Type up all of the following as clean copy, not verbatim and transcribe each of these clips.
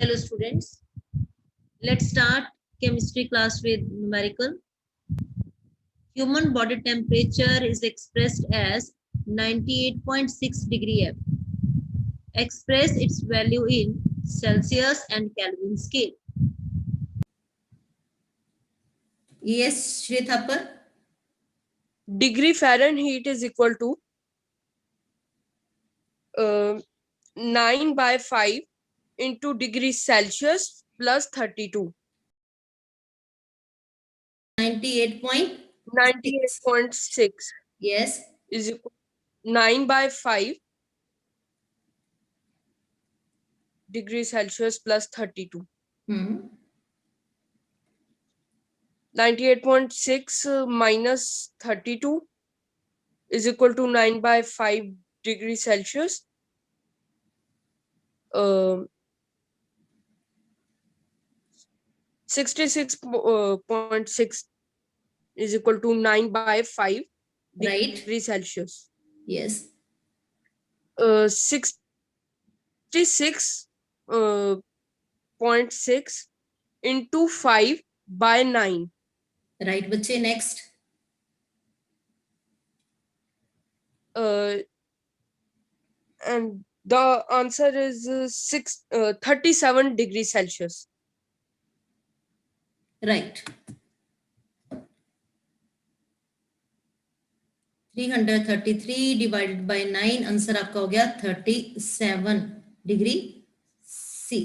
Hello students, let's start chemistry class with numerical. Human body temperature is expressed as 98.6 degree F. Express its value in Celsius and Kelvin scale. Yes, Shri Thapar. Degree Fahrenheit is equal to 9/5 into degree Celsius plus 32. 98.6 Yes. is equal to 9/5 degree Celsius plus 32. 98.6 minus 32 is equal to 9/5 degree Celsius. 66.6 is equal to 9/5 Right. degree Celsius. Yes. 66.6 into 5/9. Right, बच्चे. Next. And the answer is 37 degrees Celsius. Right. 333 divided by 9 answer आपका हो गया 37 degree C.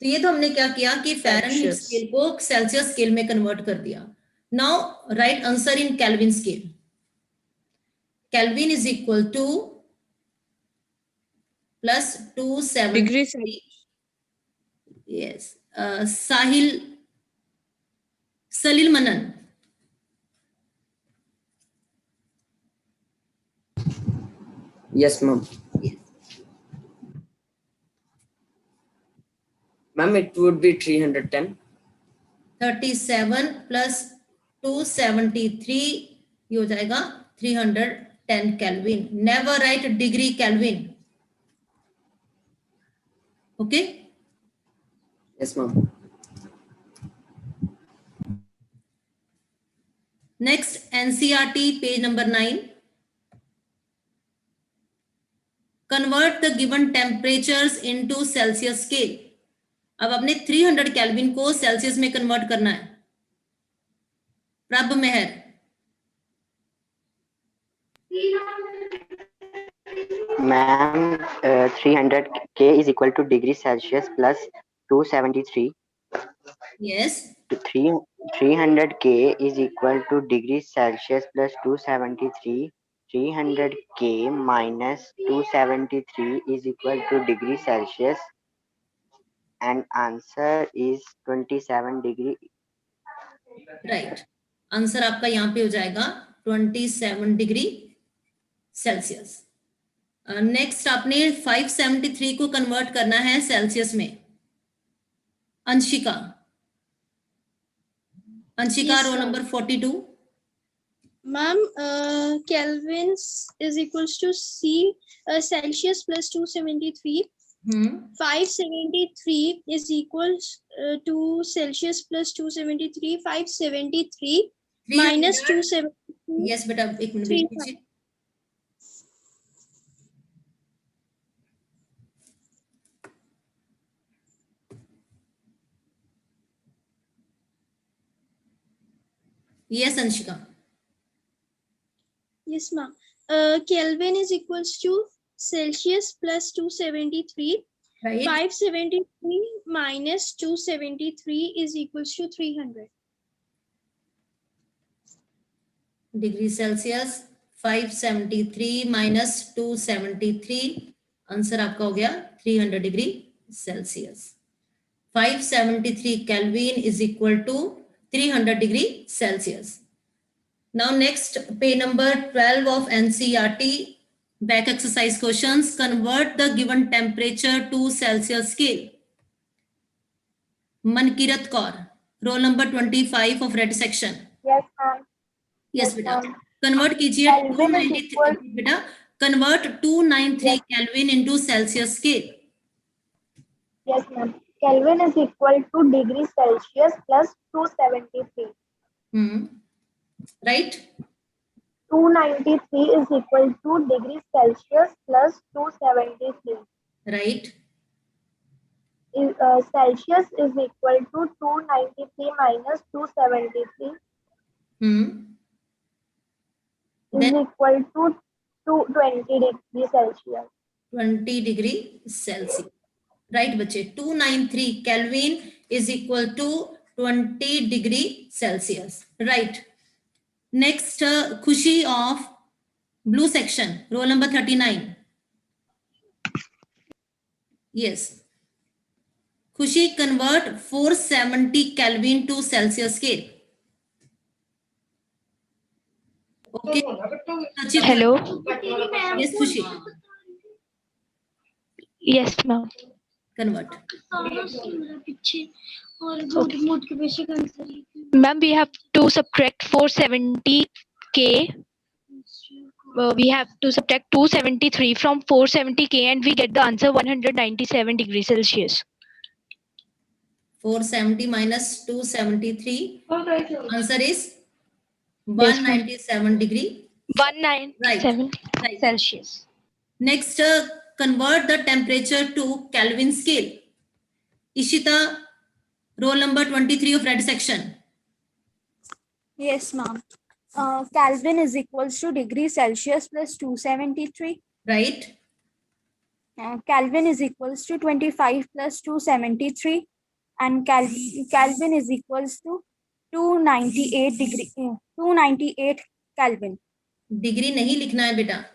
तो ये तो हमने क्या किया कि फ़ारेनहीट स्केल को सेल्सियस स्केल में कन्वर्ट कर दिया. Now right answer in kelvin scale. Kelvin is equal two plus 270 degree. Yes. Salil Manan. Yes, ma'am. Ma'am, it would be 310. 37 plus 273 ये हो जाएगा 310 kelvin. Never write degree kelvin. Okay. Yes, ma'am. Next NCERT page number 9. Convert the given temperatures into Celsius scale. अब आपने 300 kelvin को Celsius में convert करना है. प्रभ मेहर. Ma'am, 300 K is equal to degree Celsius plus 273. Yes. 300 K is equal to degree Celsius plus 273. 300 K minus 273 is equal to degree Celsius, and answer is 27 degree. Right. Answer आपका यहाँ पे हो जाएगा 27 degree Celsius. Next आपने 573 को convert करना है Celsius में. Anshika. Anshika, roll number 42. Ma'am, Kelvin is equals to C Celsius plus 273. 573 is equals to Celsius plus 273. 573 minus 273. Yes बेटा, एक मिनट वेट कीजिए. Yes Anshika. Yes, ma'am. Kelvin is equals to Celsius plus 273. Right. 573 minus 273 is equals to 300. Degree Celsius. 573 minus 273 answer आपका हो गया 300 degree Celsius. 573 kelvin is equal to 300 degree Celsius. Now next page number 12 of NCERT back exercise questions. Convert the given temperature to Celsius scale. Mankirat Kaur, roll number 25 of red section. Yes, ma'am. Yes बेटा, convert कीजिए. 293 बेटा, convert 293 kelvin into Celsius scale. Yes, ma'am. Kelvin is equal to degree Celsius plus 273. Right? 293 is equal to degree Celsius plus 273. Right. Celsius is equal to 293 minus 273 is Then equal to 220 degrees Celsius. 20 degree Celsius. Right, बच्चे 293 Kelvin is equal to 20 degree Celsius. Right. Next, Khushi of blue section, roll number 39. Yes. Khushi, convert 470 Kelvin to Celsius scale. Okay. Sachit, Hello. yes, Khushi. Yes, ma'am. Convert. Ma'am, we have to subtract 470K. We have to subtract 273 from 470K and we get the answer 197 degrees Celsius. 470 minus 273. Answer is Yes, ma'am. 197 degree. 197 Right. Celsius. Next, convert the temperature to Kelvin scale. Ishita, roll number 23 of red section. Yes, ma'am. Kelvin is equals to degree Celsius plus 273. Right. Kelvin is equals to 25 plus 273. And Kelvin is equals to 298 Kelvin. Degree नहीं लिखना है बेटा.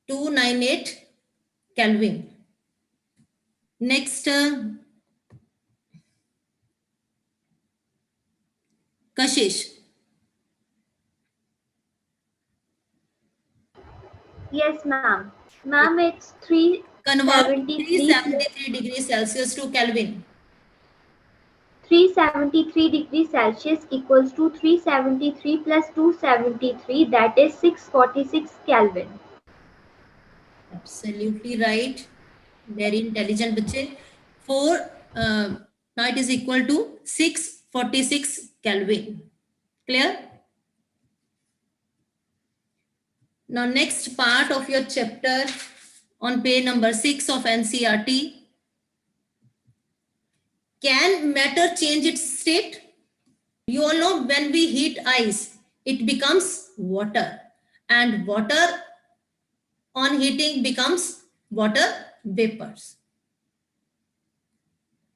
298 Kelvin. Next, Kashish. Yes, ma'am. Ma'am, it's Convert 373 373 degrees Celsius to Kelvin. 373 degrees Celsius equals to 373 plus 273, that is 646 Kelvin. Absolutely right. Very intelligent बच्चे. Now it is equal to 646 Kelvin. Clear? Now next part of your chapter on page number 6 of NCERT. Can matter change its state? You all know when we heat ice, it becomes water, and water on heating becomes water vapors.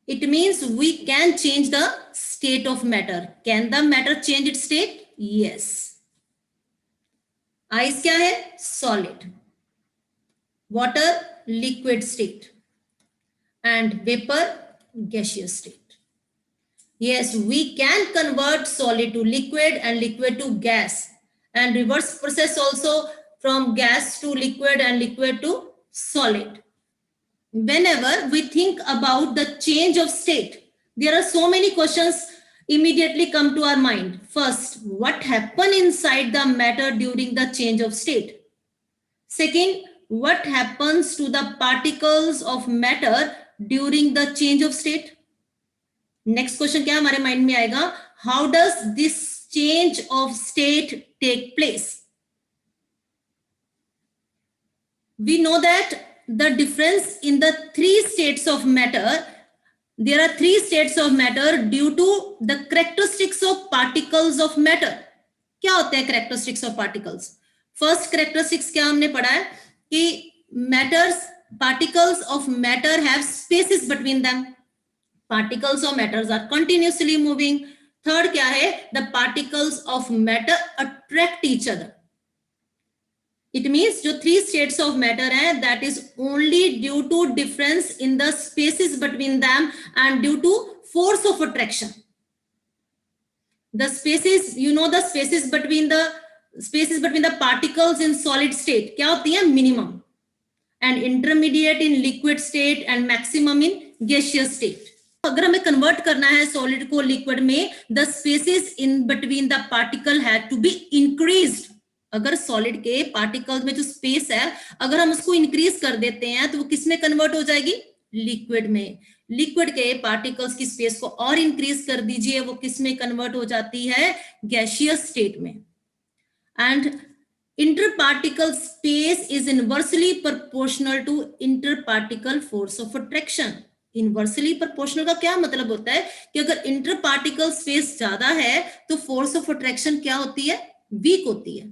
It means we can change the state of matter. Can the matter change its state? Yes. Ice क्या है? Solid. Water, liquid state. And vapor, gaseous state. Yes, we can convert solid to liquid and liquid to gas, and reverse process also from gas to liquid and liquid to solid. Whenever we think about the change of state, there are so many questions immediately come to our mind. First, what happened inside the matter during the change of state? Second, what happens to the particles of matter during the change of state? Next question क्या हमारे mind में आएगा? How does this change of state take place? We know that the difference in the three states of matter, there are three states of matter due to the characteristics of particles of matter. क्या होते हैं characteristics of particles? First characteristics क्या हमने पढ़ा है कि particles of matter have spaces between them. Particles of matters are continuously moving. Third क्या है? The particles of matter attract each other. It means जो three states of matter हैं, that is only due to difference in the spaces between them and due to force of attraction. The spaces, you know, the spaces between the particles in solid state क्या होती है? Minimum, and intermediate in liquid state and maximum in gaseous state. अगर हमें convert करना है solid को liquid में, the spaces in between the particle had to be increased. अगर सॉलिड के पार्टिकल्स में जो स्पेस है, अगर हम उसको इंक्रीज कर देते हैं तो वो किस में कन्वर्ट हो जाएगी? लिक्विड में. लिक्विड के पार्टिकल्स की स्पेस को और इंक्रीज कर दीजिए, वो किस में कन्वर्ट हो जाती है, गैसियस स्टेट में. And interparticle space is inversely proportional to interparticle force of attraction. Inversely proportional का क्या मतलब होता है कि अगर इंटरपार्टिकल स्पेस ज्यादा है तो फोर्स ऑफ अट्रैक्शन क्या होती है, वीक होती है.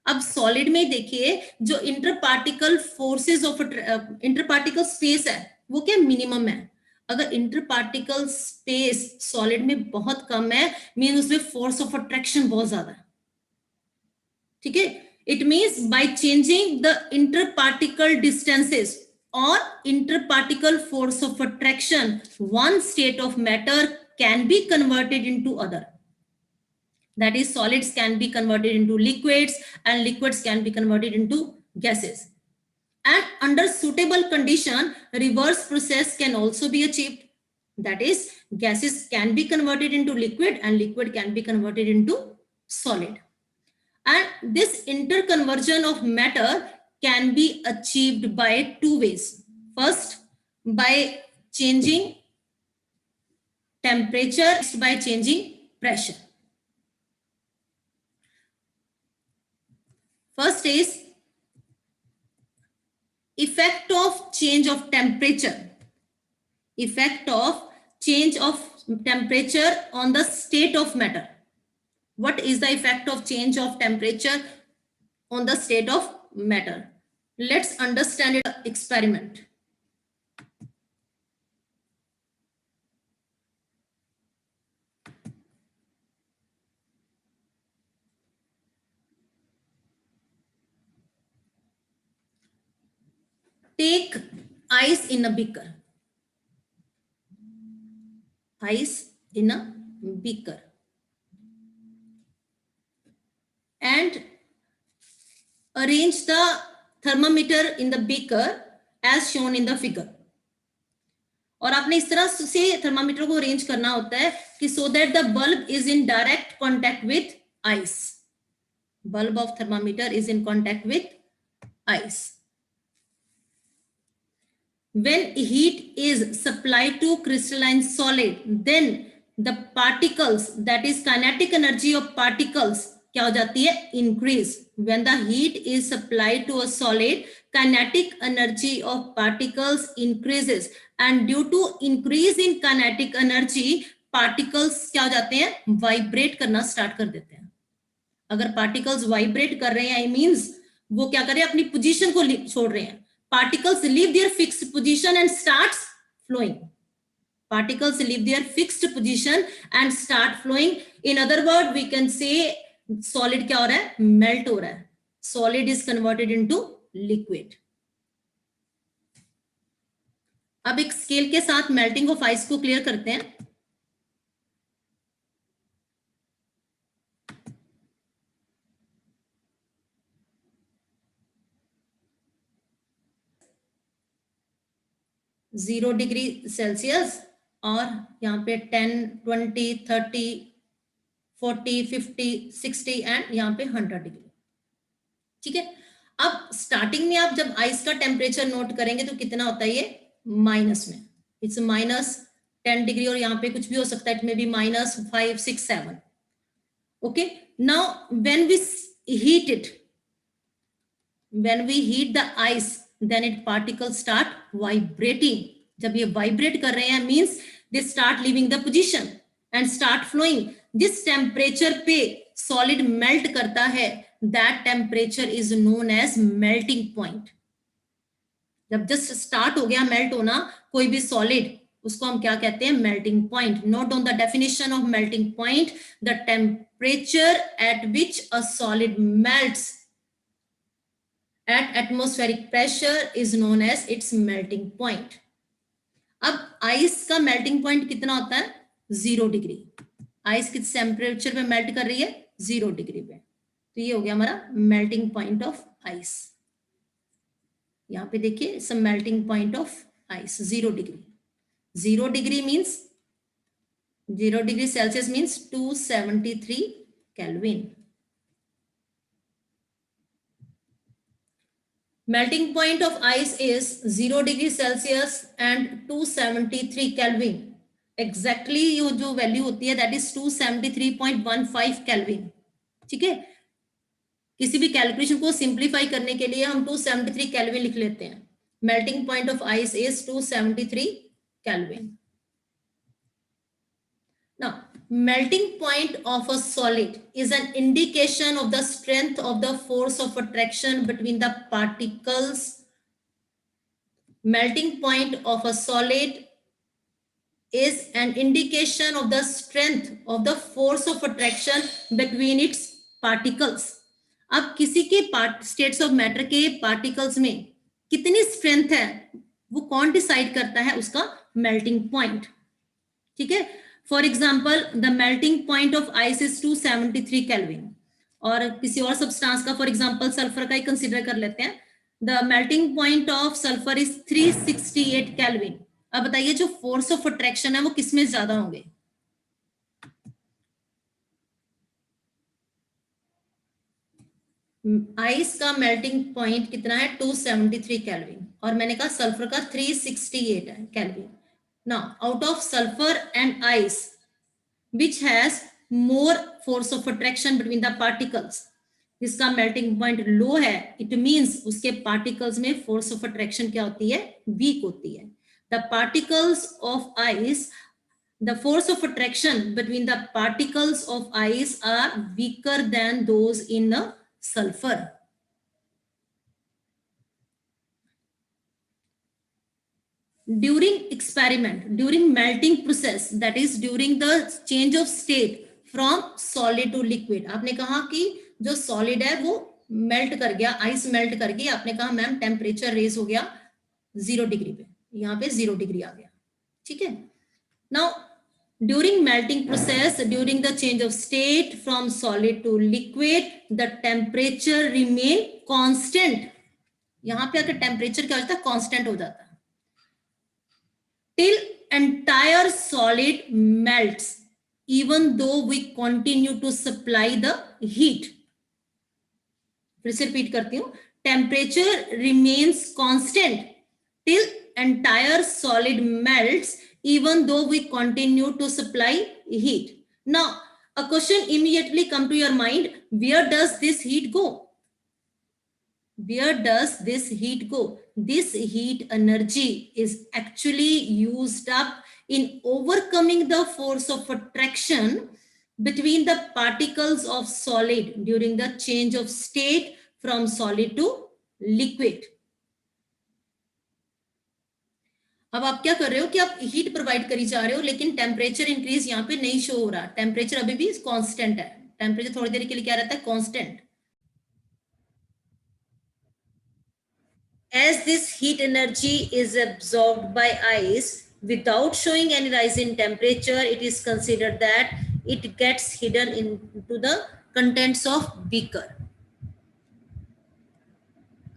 अब सॉलिड में देखिए जो इंटरपार्टिकल फोर्सेस ऑफ इंटरपार्टिकल स्पेस है वो क्या मिनिमम है. अगर इंटरपार्टिकल स्पेस सॉलिड में बहुत कम है मीन उसमें फोर्स ऑफ अट्रैक्शन बहुत ज्यादा है. ठीक है, it means by changing the interparticle distances or interparticle force of attraction, one state of matter can be converted into other. That is, solids can be converted into liquids and liquids can be converted into gases. And under suitable condition, reverse process can also be achieved. That is, gases can be converted into liquid and liquid can be converted into solid. And this interconversion of matter can be achieved by two ways. First, by changing temperature, by changing pressure. First is effect of change of temperature. Effect of change of temperature on the state of matter. What is the effect of change of temperature on the state of matter? Let's understand it experiment. Take ice in a beaker. Ice in a beaker. And arrange the thermometer in the beaker as shown in the figure. और आपने इस तरह से thermometer को arrange करना होता है कि so that the bulb is in direct contact with ice. Bulb of thermometer is in contact with ice. When heat is supplied to crystalline solid, then the particles, that is kinetic energy of particles, क्या हो जाती है, increase. When the heat is supplied to a solid, kinetic energy of particles increases, and due to increase in kinetic energy, particles क्या हो जाते हैं, vibrate करना start कर देते हैं. अगर particles vibrate कर रहे हैं, I means वो क्या कर रहे हैं, अपनी position को छोड़ रहे हैं. Particles leave their fixed position and starts flowing. Particles leave their fixed position and start flowing. In other words, we can say solid क्या हो रहा है, melt हो रहा है. Solid is converted into liquid. अब एक स्केल के साथ मेल्टिंग ऑफ आइस को क्लियर करते हैं. जीरो डिग्री सेल्सियस और यहाँ पे 10, 20, 30, 40, 50, 60 एंड यहाँ पे 100 डिग्री. ठीक है, अब स्टार्टिंग में आप जब आइस का टेम्परेचर नोट करेंगे तो कितना होता है, ये माइनस में, इट्स -10 डिग्री और यहाँ पे कुछ भी हो सकता है, it may be -5, 6, 7. Okay, now when we heat it, when we heat the ice, then it particles start vibrating. जब ये वाइब्रेट कर रहे हैं means they start leaving the position and start flowing. जिस टेम्परेचर पे solid melt करता है, that temperature is known as melting point. जब just start हो गया melt होना कोई भी solid, उसको हम क्या कहते हैं, melting point. Note on the definition of melting point, the temperature at which a solid melts at atmospheric pressure is known as its melting point. अब आइस का मेल्टिंग पॉइंट कितना होता है, 0 डिग्री. आइस किस टेम्परेचर पे melt कर रही है, 0 डिग्री पे. तो ये हो गया हमारा मेल्टिंग पॉइंट ऑफ आइस. यहाँ पे देखिए some melting point of ice 0 degree. 0 degree means 0 degree Celsius means 273 kelvin. Melting point of ice is 0 degree Celsius and 273 Kelvin. Exactly ये जो वैल्यू होती है that is 273.15 Kelvin. ठीक है, किसी भी कैलकुलेशन को सिंप्लीफाई करने के लिए हम 273 केल्विन लिख लेते हैं. Melting point of ice is 273 kelvin. Now, melting point of a solid is an indication of the strength of the force of attraction between the particles. Melting point of a solid is an indication of the strength of the force of attraction between its particles. अब किसी के states of matter के particles में कितनी strength है वो कौन decide करता है? उसका मेल्टिंग पॉइंट. ठीक है, for example the melting point of ice is 273 kelvin. और किसी और सब्सटेंस का, फॉर एग्जांपल सल्फर का ही कंसीडर कर लेते हैं. The melting point of sulphur is 368 kelvin. अब बताइए जो फोर्स ऑफ अट्रैक्शन है वो किसमें ज्यादा होंगे? आइस का मेल्टिंग पॉइंट कितना है? 273 केल्विन. और मैंने कहा सल्फर का 368 है kelvin. Now out of sulphur and ice which has more force of attraction between the particles, जिसका मेल्टिंग पॉइंट लो है, इट मींस उसके पार्टिकल्स में फोर्स ऑफ अट्रैक्शन क्या होती है? वीक होती है. The particles of ice, the force of attraction between the particles of ice are weaker than those in the sulfur. During experiment, during melting process, that is during the change of state from solid to liquid, आपने कहा कि जो solid है वो melt कर गया, ice melt कर गई. आपने कहा मैम टेम्परेचर रेज हो गया 0 डिग्री पे, यहाँ पे 0 डिग्री आ गया. ठीक है. Now, during melting process, during the change of state from solid to liquid, the temperature remain constant. यहाँ पे अगर टेम्परेचर क्या हो जाता है? कांस्टेंट हो जाता है. Till entire solid melts, even though we continue to supply the heat. फिर से रिपीट करती हूँ. Temperature remains constant till entire solid melts, even though we continue to supply heat. Now, a question immediately come to your mind: where does this heat go? Where does this heat go? This heat energy is actually used up in overcoming the force of attraction between the particles of solid during the change of state from solid to liquid. अब आप क्या कर रहे हो कि आप heat provide करी जा रहे हो, लेकिन टेम्परेचर इंक्रीज यहाँ पे नहीं शो हो रहा. टेम्परेचर अभी भी कांस्टेंट है. टेम्परेचर थोड़ी देर के लिए क्या रहता है? Constant. As this heat energy is absorbed by ice without showing any rise in temperature, it is considered that it gets hidden into the contents of beaker.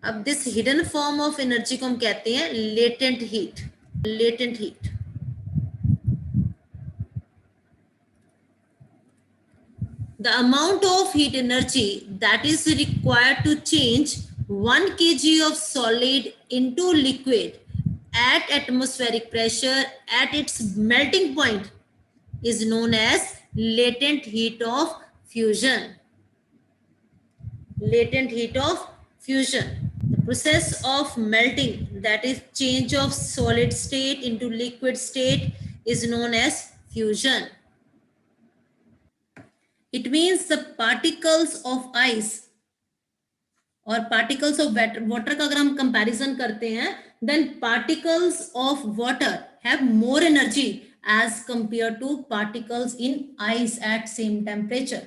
अब this hidden form of energy को हम कहते हैं latent heat. Latent heat. The amount of heat energy that is required to change 1 kg of solid into liquid at atmospheric pressure at its melting point is known as latent heat of fusion. Latent heat of fusion. The process of melting, that is change of solid state into liquid state, is known as fusion. It means the particles of ice और particles of water का अगर हम comparison करते हैं, then particles of water have more energy as compare to particles in ice at same temperature.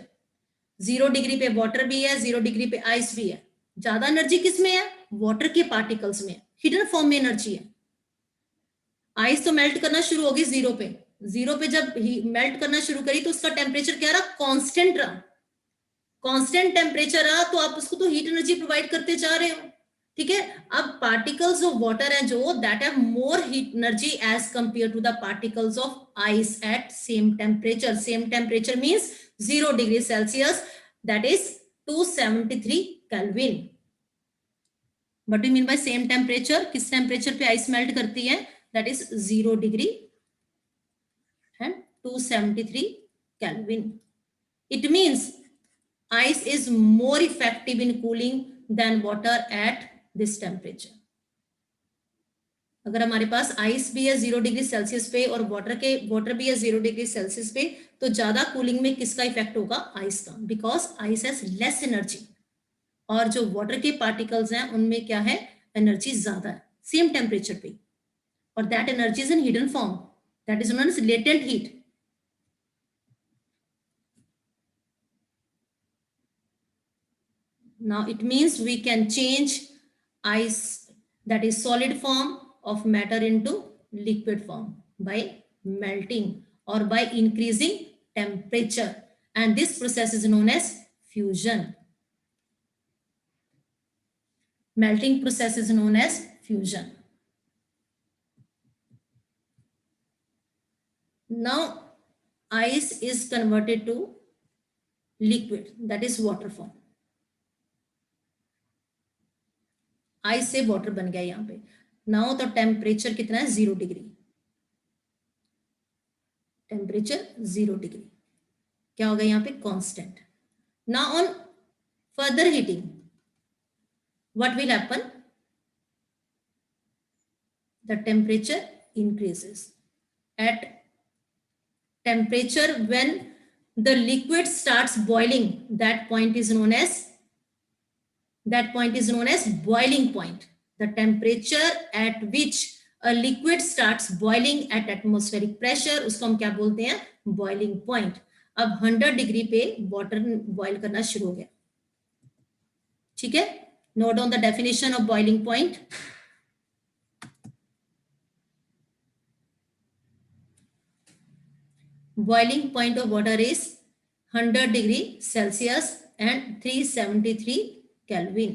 0 degree पे water भी है, 0 degree पे आइस भी है. ज्यादा एनर्जी किस में है? वाटर के पार्टिकल्स में. हिडन फॉर्म में एनर्जी है. आइस तो मेल्ट करना शुरू होगी 0 पे. 0 पे जब मेल्ट करना शुरू करी तो उसका टेम्परेचर क्या रहा? कांस्टेंट रहा. कांस्टेंट टेम्परेचर रहा तो आप उसको तो हीट एनर्जी प्रोवाइड करते जा रहे हो. ठीक है. अब पार्टिकल्स ऑफ वाटर हैं जो that have more heat energy as compare to the particles of ice at same temperature. Same temperature means 0 degree Celsius, that is 273 kelvin. What do you mean by same temperature? किस temperature पे ice melt करती है? That is 0 degree and 273 Kelvin. It means ice is more effective in cooling than water at this temperature. अगर हमारे पास ice भी है 0 degree Celsius पे और वाटर भी है 0 डिग्री सेल्सियस पे, तो ज्यादा कूलिंग में किसका इफेक्ट होगा? आइस का, because ice has less energy और जो वाटर के पार्टिकल्स हैं उनमें क्या है? एनर्जी ज्यादा है सेम टेम्परेचर पे, और that energy is in hidden form, that is known as latent heat. Now it means we can change ice, that is solid form of matter, into liquid form by melting or by increasing temperature, and this process is known as fusion. Melting process is known as fusion. Now ice is converted to liquid, that is water form. Ice से water बन गया यहाँ पे. Now तो temperature कितना है? 0 degree. Temperature 0 degree क्या होगा यहाँ पे? Constant. Now on further heating what will happen? The temperature increases. At temperature when the liquid starts boiling, that point is known as boiling point. The temperature at which a liquid starts boiling at atmospheric pressure, उसको हम क्या बोलते हैं? boiling point. अब 100 degree पे water boil करना शुरू हो गया. ठीक है, note down the definition of boiling point. Boiling point of water is 100 degree Celsius and 373 Kelvin.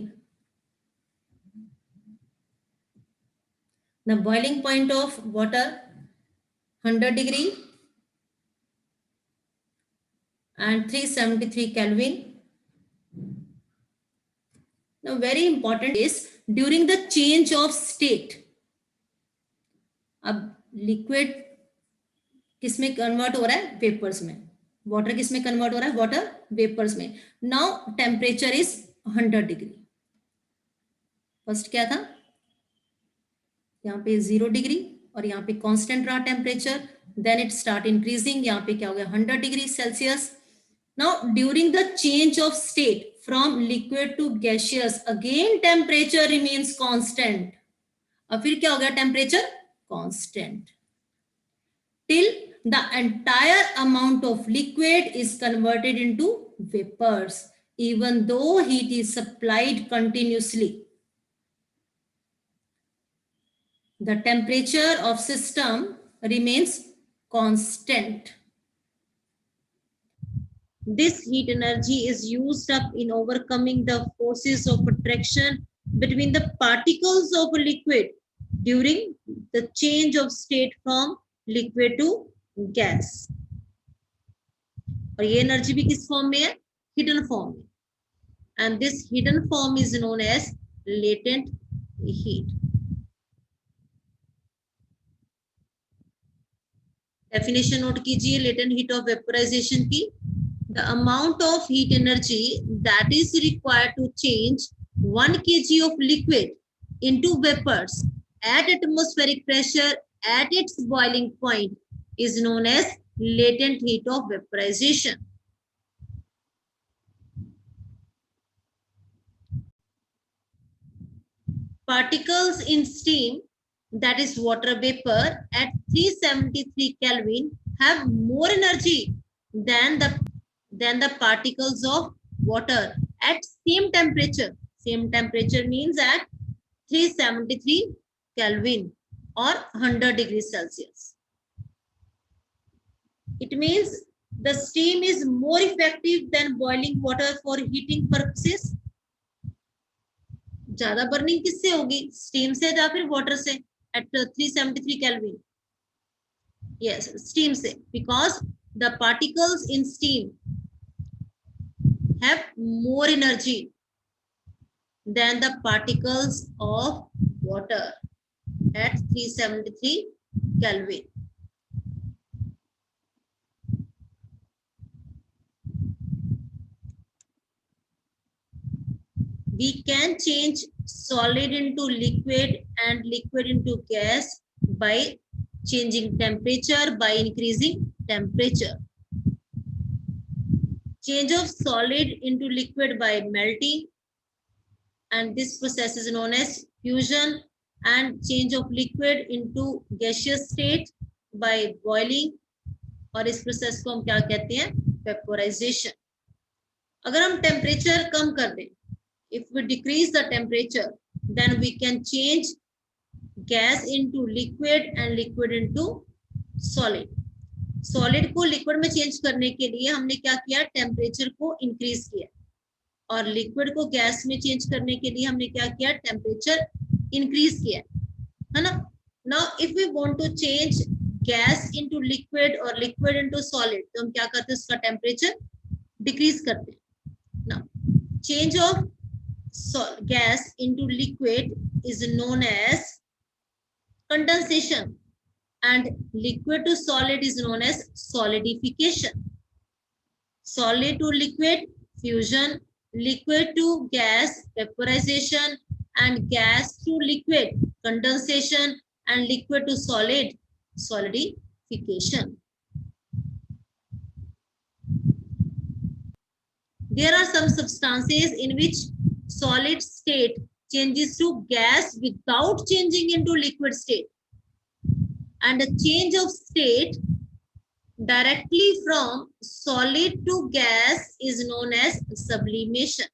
The boiling point of water 100 degree and 373 Kelvin. Now very important is during the change of state. अब liquid किसमें convert हो रहा है? Vapours में. Water किसमें convert हो रहा है? वाटर वेपर्स में. Now temperature is 100 degree. First क्या था? यहाँ पे 0 डिग्री और यहाँ पे कांस्टेंट रहा temperature. Then it start increasing. यहाँ पे क्या हो गया? 100 degree Celsius. Now during the change of state from liquid to gaseous, again temperature remains constant. अब फिर क्या हो गया? Temperature constant till the entire amount of liquid is converted into vapors, even though heat is supplied continuously. The temperature of system remains constant. This heat energy is used up in overcoming the forces of attraction between the particles of a liquid during the change of state from liquid to gas. और ये energy भी किस form में है? Hidden form में. And this hidden form is known as latent heat. Definition note कीजिए latent heat of vaporization की. The amount of heat energy that is required to change 1 kg of liquid into vapors at atmospheric pressure at its boiling point is known as latent heat of vaporization. Particles in steam, that is water vapor, at 373 Kelvin have more energy than the particles of water at same temperature. Same temperature means at 373 Kelvin or 100 degrees Celsius. It means the steam is more effective than boiling water for heating purposes. ज्यादा burning किससे होगी? Steam से या फिर water से? at 373 Kelvin. Yes, steam से, because the particles in steam have more energy than the particles of water at 373 Kelvin. We can change solid into liquid and liquid into gas by changing temperature, by increasing temperature. Change of solid into liquid by melting, and this process is known as fusion, and change of liquid into gaseous state by boiling, और इस process को हम क्या कहते हैं? Vaporisation. अगर हम temperature कम कर दें, if we decrease the temperature, then we can change gas into liquid and liquid into solid. Solid को लिक्विड में चेंज करने के लिए हमने क्या किया? टेम्परेचर को इंक्रीज किया, और लिक्विड को गैस में चेंज करने के लिए हमने क्या किया? टेम्परेचर इंक्रीज किया, है ना. Now if we want to change gas into liquid और लिक्विड इनटू सॉलिड, तो हम क्या करते हैं? उसका टेम्परेचर डिक्रीज करते हैं. Now change of gas into liquid is known as condensation, and liquid to solid is known as solidification. Solid to liquid, fusion. Liquid to gas, vaporization. And gas to liquid, condensation. And liquid to solid, solidification. There are some substances in which solid state changes to gas without changing into liquid state. And a change of state directly from solid to gas is known as sublimation.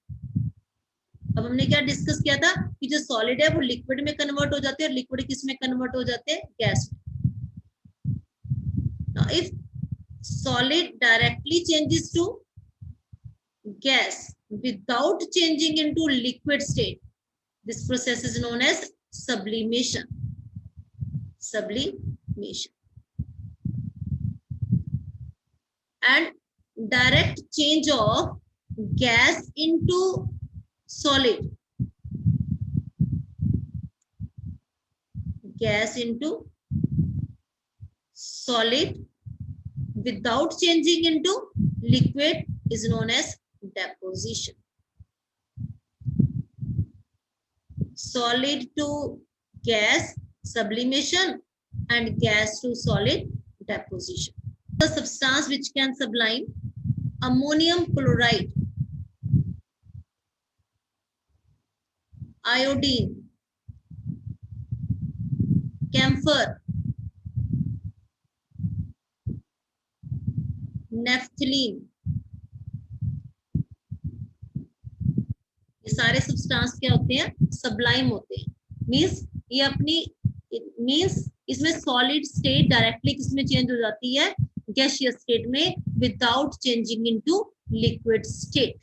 अब हमने क्या discuss किया था कि जो solid है वो liquid में कन्वर्ट हो जाते हैं, और लिक्विड किस में कन्वर्ट हो जाते हैं? गैस में. Now, if solid directly changes to gas without changing into liquid state, this process is known as sublimation. Sublimation. And direct change of gas into solid, gas into solid without changing into liquid is known as deposition. Solid to gas, sublimation, and gas to solid, deposition. The substance which can sublime: ammonium chloride, iodine, camphor, naphthalene. ये सारे substance क्या होते हैं? Sublime होते हैं. Means ये अपनी इसमें सॉलिड स्टेट डायरेक्टली किसमें चेंज हो जाती है? गैसियस स्टेट में, without changing into liquid state.